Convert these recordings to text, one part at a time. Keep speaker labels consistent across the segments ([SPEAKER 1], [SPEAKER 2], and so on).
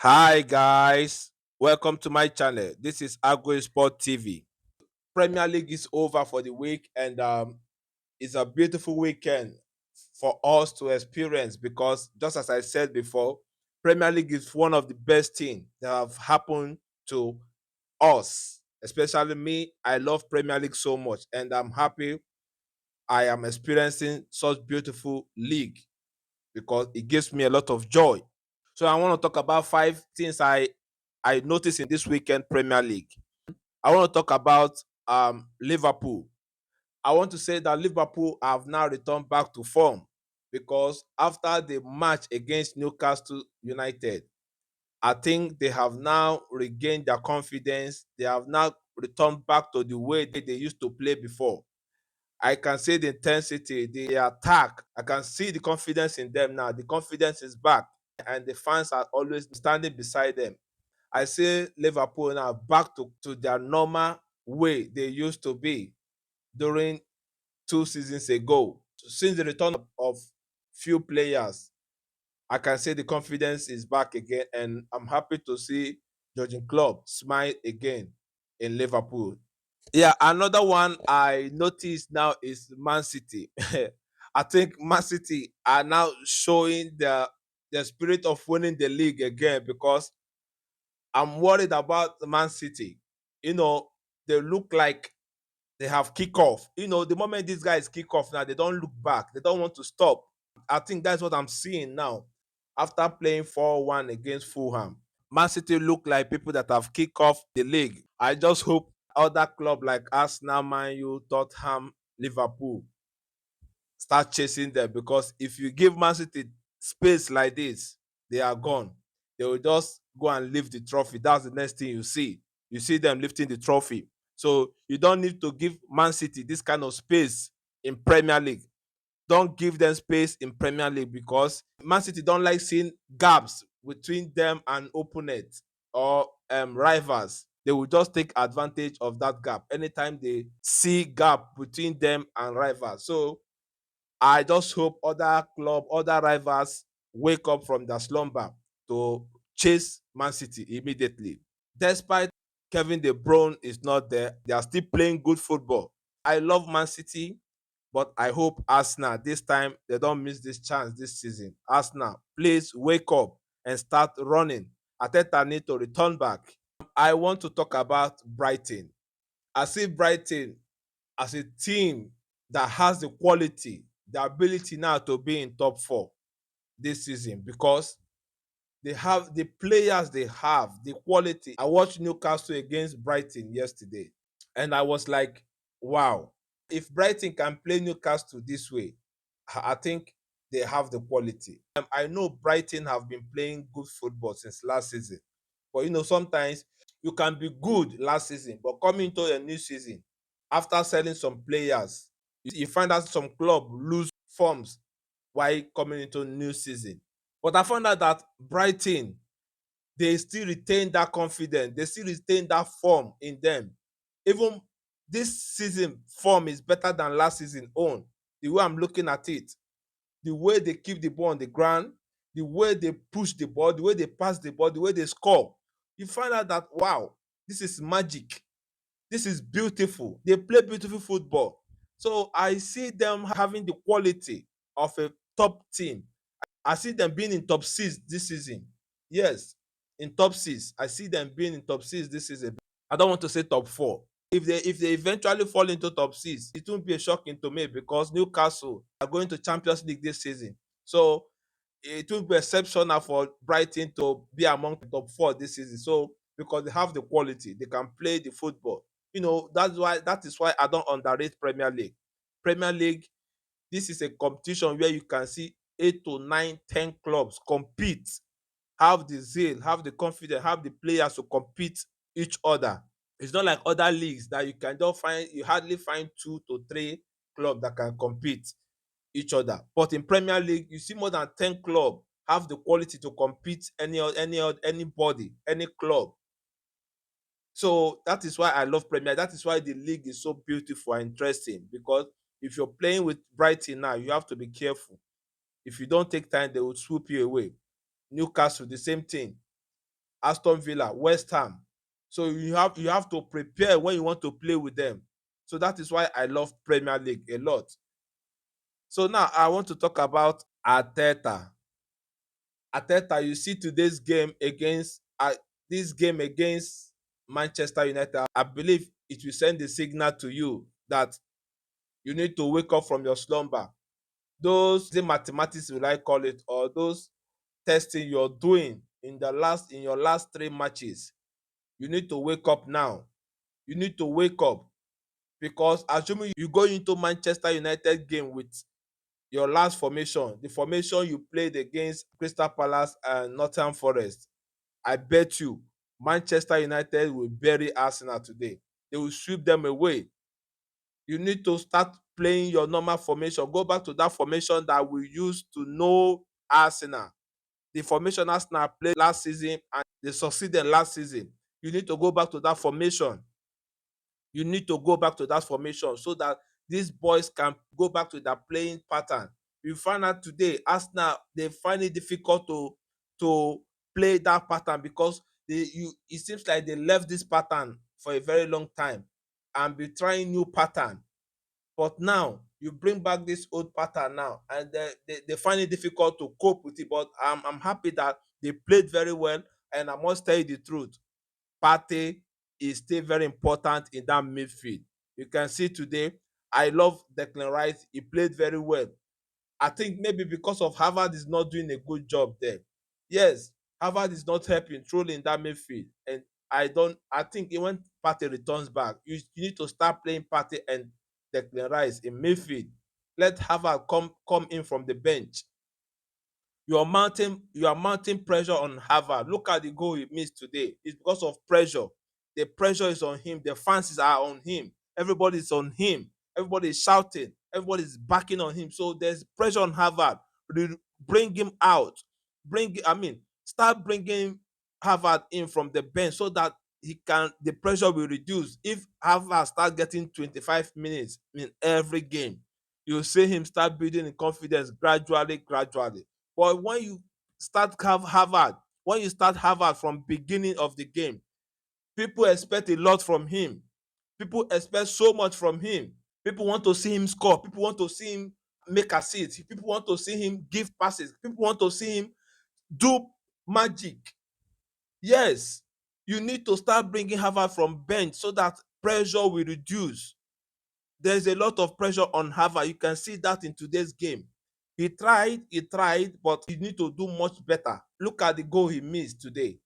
[SPEAKER 1] Hi guys, welcome to my channel. This is Agro Sport TV. Premier League is over for the week, and it's a beautiful weekend for us to experience because, just as I said before, Premier League is one of the best things that have happened to us, especially me. I love Premier League so much, and I'm happy I am experiencing such beautiful league because it gives me a lot of joy. So I want to talk about five things I noticed in this weekend Premier League. I want to talk about Liverpool. I want to say that Liverpool have now returned back to form because after the match against Newcastle United, I think they have now regained their confidence. They have now returned back to the way they used to play before. I can see the intensity, the attack. I can see the confidence in them now. The confidence is back, and the fans are always standing beside them. I see Liverpool now back to their normal way they used to be during 2 seasons ago. Since the return of few players, I can say the confidence is back again, and I'm happy to see Jurgen Klopp smile again in Liverpool. Yeah, another one I noticed now is Man City. I think Man City are now showing the spirit of winning the league again because I'm worried about Man City. You know, they look like they have kick off. The moment these guys kick off now, they don't look back. They don't want to stop. I think that's what I'm seeing now after playing 4-1 against Fulham. Man City look like people that have kicked off the league. I just hope other club like Arsenal, Man U, Tottenham, Liverpool start chasing them because if you give Man City space like this, they are gone. They will just go and lift the trophy. That's the next thing you see. You see them lifting the trophy. So you don't need to give Man City this kind of space in Premier League. Don't give them space in Premier League because Man City don't like seeing gaps between them and opponents or rivals. They will just take advantage of that gap anytime they see gap between them and rivals. So I just hope other club, other rivals wake up from their slumber to chase Man City immediately. Despite Kevin De Bruyne is not there, they are still playing good football. I love Man City, but I hope Arsenal this time they don't miss this chance this season. Arsenal, please wake up and start running. Ateta need to return back. I want to talk about Brighton. I see Brighton as a team that has the quality, the ability now to be in top four this season because they have the players, they have the quality. I watched Newcastle against Brighton yesterday, and I was like, wow, if Brighton can play Newcastle this way, I think they have the quality. I know Brighton have been playing good football since last season, but sometimes you can be good last season, but coming into a new season after selling some players, you find out some club lose forms while coming into new season. But I found out that Brighton, they still retain that confidence, they still retain that form in them. Even this season form is better than last season own. The way I'm looking at it, the way they keep the ball on the ground, the way they push the ball, the way they pass the ball, the way they score, you find out that wow, this is magic. This is beautiful. They play beautiful football. So I see them having the quality of a top team. I see them being in top six this season. Yes, in top six. I see them being in top six this season. I don't want to say top four. If they eventually fall into top six, it won't be a shocking to me because Newcastle are going to Champions League this season. So it will be exceptional for Brighton to be among the top four this season. So because they have the quality, they can play the football. That is why I don't underrate Premier League. Premier League, this is a competition where you can see 8 to 9, 10 clubs compete, have the zeal, have the confidence, have the players to compete each other. It's not like other leagues that you hardly find 2 to 3 clubs that can compete each other. But in Premier League, you see more than 10 clubs have the quality to compete anybody, any club. So that is why I love Premier. That is why the league is so beautiful and interesting. Because if you're playing with Brighton now, you have to be careful. If you don't take time, they will swoop you away. Newcastle, the same thing. Aston Villa, West Ham. So you have to prepare when you want to play with them. So that is why I love Premier League a lot. So now I want to talk about Arteta. Arteta, you see today's game against this game against Manchester United. I believe it will send a signal to you that you need to wake up from your slumber. Those the mathematics, will I call it, or those testing you're doing in your last three matches, you need to wake up now. You need to wake up, because assuming you go into Manchester United game with your last formation, the formation you played against Crystal Palace and Nottingham Forest, I bet you Manchester United will bury Arsenal today. They will sweep them away. You need to start playing your normal formation. Go back to that formation that we used to know Arsenal. The formation Arsenal played last season and they succeeded last season. You need to go back to that formation. You need to go back to that formation so that these boys can go back to their playing pattern. You find out today, Arsenal, they find it difficult to play that pattern because it seems like they left this pattern for a very long time and be trying new pattern. But now you bring back this old pattern now, and they find it difficult to cope with it. But I'm happy that they played very well, and I must tell you the truth. Partey is still very important in that midfield. You can see today, I love Declan Rice. He played very well. I think maybe because of Harvard is not doing a good job there. Yes, Harvard is not helping truly in that midfield. And I think when Partey returns back, you need to start playing Partey and Declan Rice in midfield. Let Harvard come in from the bench. You are mounting pressure on Harvard. Look at the goal he missed today. It's because of pressure. The pressure is on him. The fans are on him. Everybody is on him. Everybody is shouting. Everybody is backing on him. So there's pressure on Harvard. Bring him out. Start bringing Harvard in from the bench so that the pressure will reduce. If Harvard start getting 25 minutes in every game, you'll see him start building in confidence gradually, gradually. But when you start Harvard from beginning of the game, people expect a lot from him. People expect so much from him. People want to see him score. People want to see him make assists. People want to see him give passes. People want to see him do magic. Yes, you need to start bringing Harvard from bench so that pressure will reduce. There's a lot of pressure on Harvard. You can see that in today's game. He tried, but he need to do much better. Look at the goal he missed today.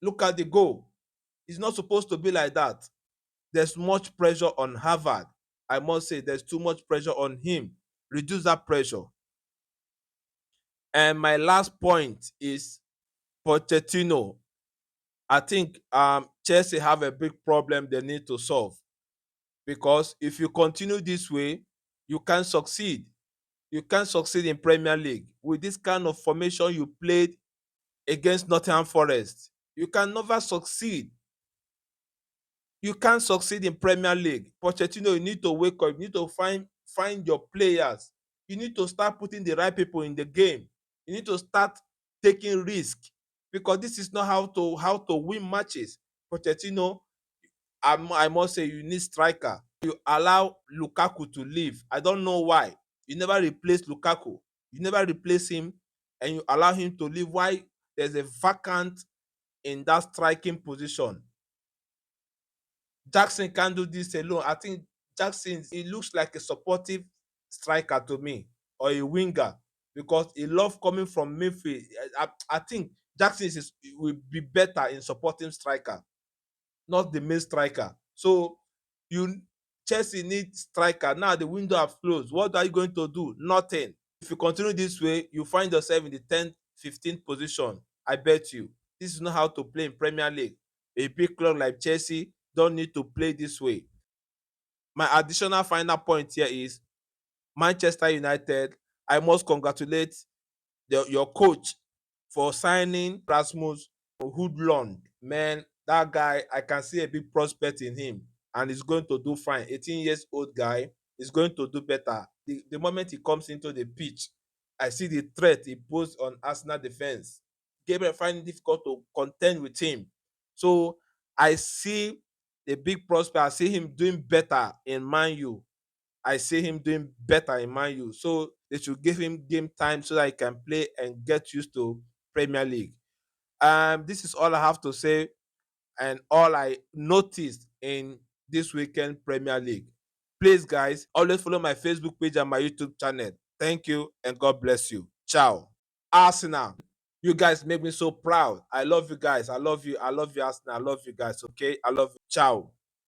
[SPEAKER 1] Look at the goal. It's not supposed to be like that. There's much pressure on Harvard. I must say, there's too much pressure on him. Reduce that pressure. And my last point is Pochettino. I think Chelsea have a big problem they need to solve, because if you continue this way, you can't succeed. You can't succeed in Premier League with this kind of formation you played against Nottingham Forest. You can never succeed. You can't succeed in Premier League. Pochettino, you need to wake up. You need to find your players. You need to start putting the right people in the game. You need to start taking risk, because this is not how to win matches. Pochettino, I must say, you need striker. You allow Lukaku to leave. I don't know why. You never replace Lukaku. You never replace him, and you allow him to leave. Why? There's a vacant in that striking position. Jackson can't do this alone. I think Jackson, he looks like a supportive striker to me, or a winger, because he loves coming from midfield. I think Jackson will be better in supporting striker, not the main striker. So you Chelsea need striker. Now the window have closed. What are you going to do? Nothing. If you continue this way, you find yourself in the 10th, 15th position. I bet you. This is not how to play in Premier League. A big club like Chelsea don't need to play this way. My additional final point here is Manchester United. I must congratulate your coach for signing Rasmus Hoodlund. Man, that guy, I can see a big prospect in him, and he's going to do fine. 18 years old guy is going to do better. The moment he comes into the pitch, I see the threat he posed on Arsenal defense. Gabriel finding it difficult to contend with him. So I see a big prospect. I see him doing better in Man U. I see him doing better in Man U. So they should give him game time so that he can play and get used to Premier League. This is all I have to say and all I noticed in this weekend Premier League. Please, guys, always follow my Facebook page and my YouTube channel. Thank you and God bless you. Ciao. Arsenal, you guys make me so proud. I love you guys. I love you. I love you, Arsenal. I love you guys. Okay. I love you. Ciao.